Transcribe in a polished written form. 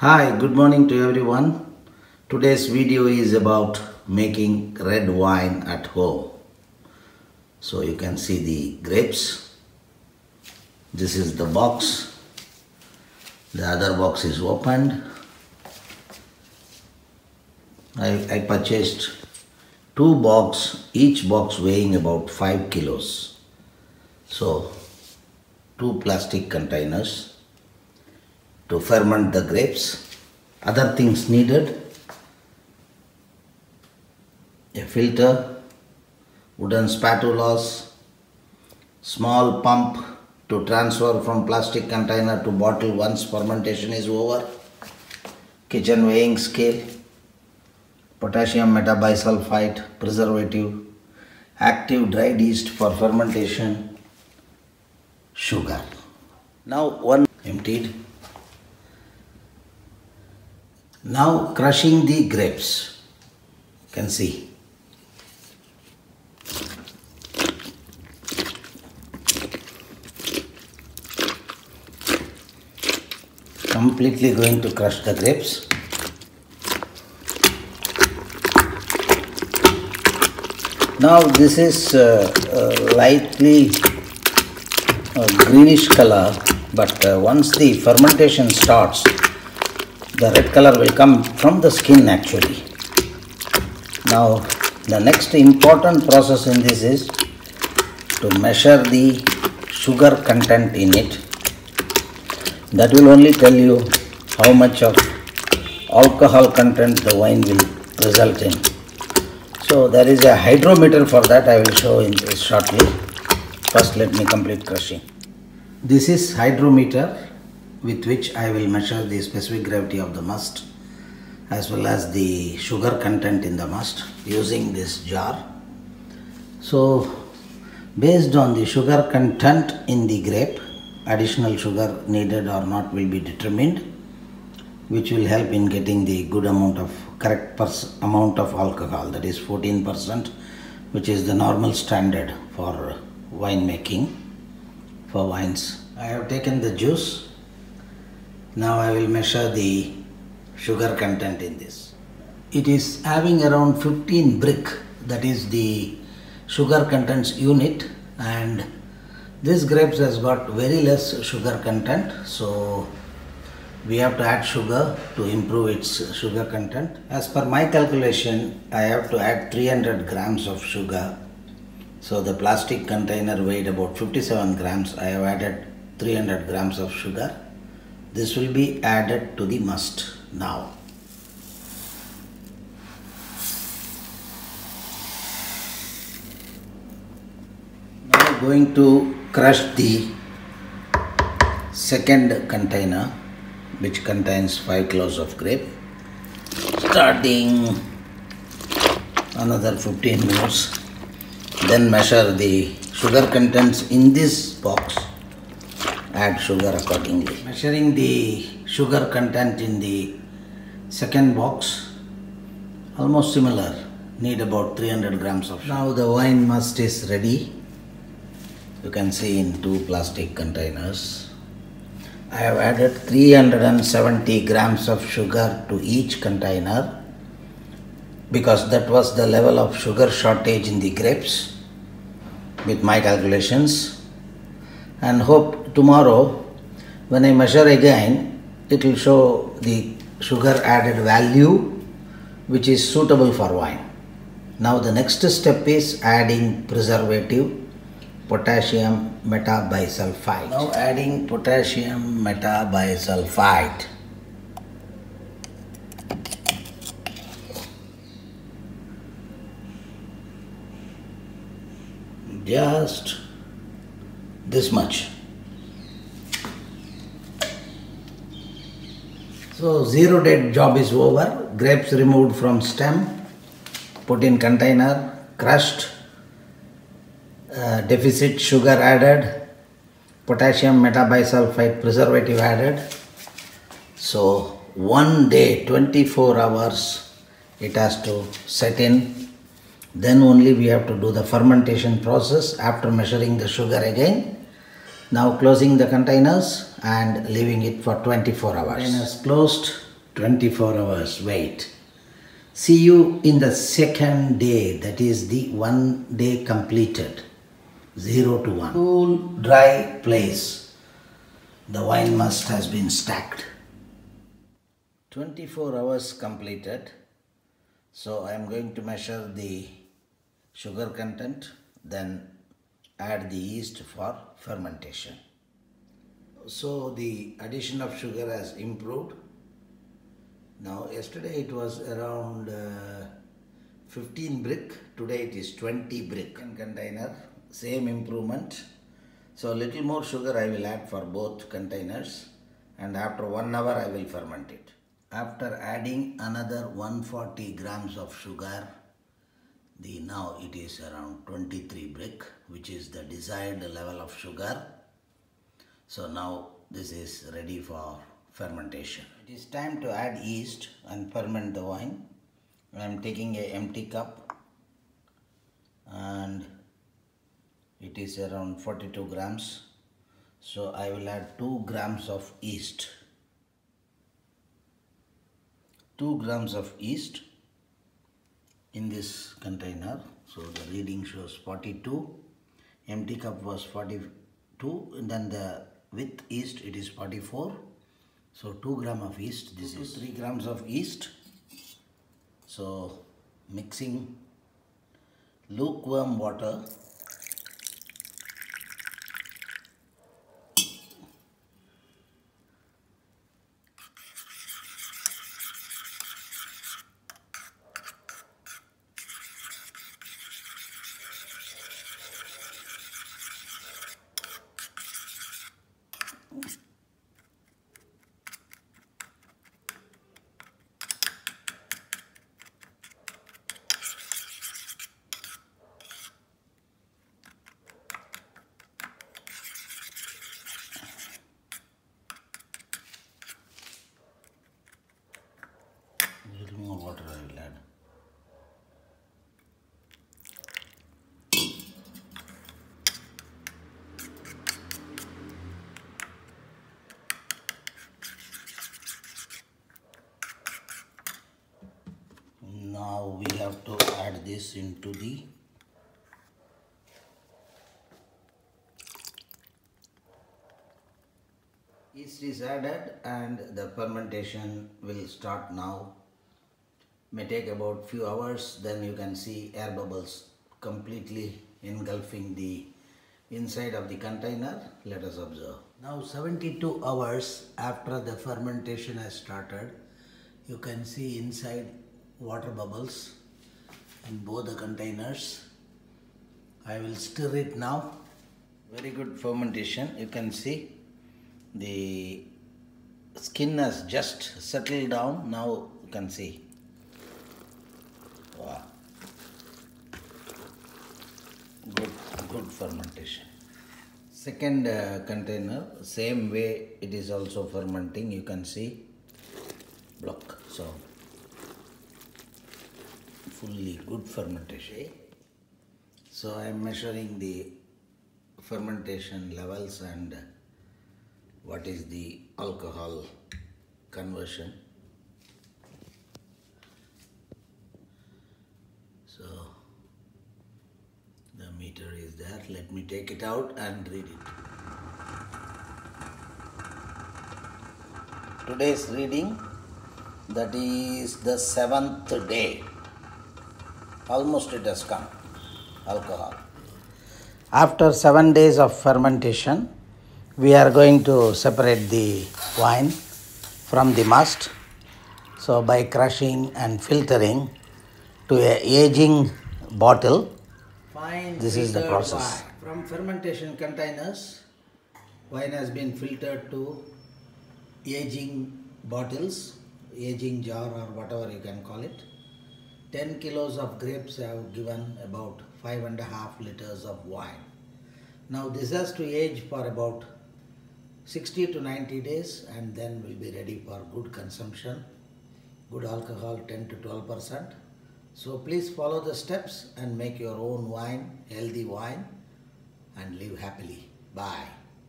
Hi, good morning to everyone. Today's video is about making red wine at home. So you can see the grapes. This is the box. The other box is opened. I purchased two boxes, each box weighing about 5 kilos. So two plastic containers to ferment the grapes. Other things needed: a filter, wooden spatulas, small pump to transfer from plastic container to bottle once fermentation is over, kitchen weighing scale, potassium metabisulfite, preservative, active dried yeast for fermentation, sugar. Now one emptied. Now crushing the grapes. You can see. Completely going to crush the grapes. Now this is lightly greenish color, but once the fermentation starts, the red color will come from the skin actually. Now the next important process in this is to measure the sugar content in it. That will only tell you how much of alcohol content the wine will result in. So there is a hydrometer for that. I will show in this shortly. First let me complete crushing. This is hydrometer, with which I will measure the specific gravity of the must as well as the sugar content in the must using this jar. So based on the sugar content in the grape, additional sugar needed or not will be determined, which will help in getting the good amount of correct amount of alcohol, that is 14%, which is the normal standard for wine making for wines. I have taken the juice. Now I will measure the sugar content in this. It is having around 15 brick, that is the sugar contents unit, and this grapes has got very less sugar content, so we have to add sugar to improve its sugar content. As per my calculation, I have to add 300 grams of sugar. So the plastic container weighed about 57 grams. I have added 300 grams of sugar. This will be added to the must now. Now going to crush the second container, which contains 5 kilos of grape. Starting another 15 minutes. Then measure the sugar contents in this box. Add sugar accordingly. Measuring the sugar content in the second box, almost similar, need about 300 grams of sugar. Now the wine must is ready. You can see in two plastic containers. I have added 370 grams of sugar to each container because that was the level of sugar shortage in the grapes with my calculations, and hope tomorrow when I measure again it will show the sugar added value which is suitable for wine. Now the next step is adding preservative, potassium metabisulfite. Now adding potassium metabisulfite. Just this much. So 0 date job is over. Grapes removed from stem, put in container, crushed, deficit sugar added, potassium metabisulfite preservative added. So 1 day, 24 hours it has to set in. Then only we have to do the fermentation process after measuring the sugar again. Now closing the containers and leaving it for 24 hours. Containers closed. 24 hours wait. See you in the second day, that is the 1 day completed. 0 to 1. Cool, dry place. The wine must has been stacked. 24 hours completed. So I am going to measure the sugar content, then add the yeast for fermentation. So the addition of sugar has improved. Now yesterday it was around 15 brick, today it is 20 brick. Container, same improvement. So a little more sugar I will add for both containers, and after 1 hour I will ferment it. After adding another 140 grams of sugar, now it is around 23 brick, which is the desired level of sugar. So now this is ready for fermentation. It is time to add yeast and ferment the wine. I am taking an empty cup and it is around 42 grams. So I will add 2 grams of yeast. 2 grams of yeast in this container. So the reading shows 42. Empty cup was 42, and then with yeast it is 44. So 2 grams of yeast. This is 3 grams of yeast. So mixing lukewarm water. Little more water I will add. Now we have to add this into the yeast is added and the fermentation will start now. May take about few hours, then you can see air bubbles completely engulfing the inside of the container. Let us observe. Now 72 hours after the fermentation has started, you can see inside water bubbles in both the containers. I will stir it now. Very good fermentation. You can see the skin has just settled down. Now you can see. Wow. Good fermentation. Second container, same way it is also fermenting. You can see block. So fully good fermentation. So I am measuring the fermentation levels and what is the alcohol conversion. So the meter is there. Let me take it out and read it. Today's reading, that is the 7th day. Almost it has come, alcohol. After 7 days of fermentation, we are going to separate the wine from the must. So by crushing and filtering to a aging bottle, this is the process. From fermentation containers, wine has been filtered to aging bottles, aging jar or whatever you can call it. 10 kilos of grapes have given about 5.5 liters of wine. Now this has to age for about 60 to 90 days and then will be ready for good consumption. Good alcohol 10 to 12%. So please follow the steps and make your own wine, healthy wine, and live happily. Bye.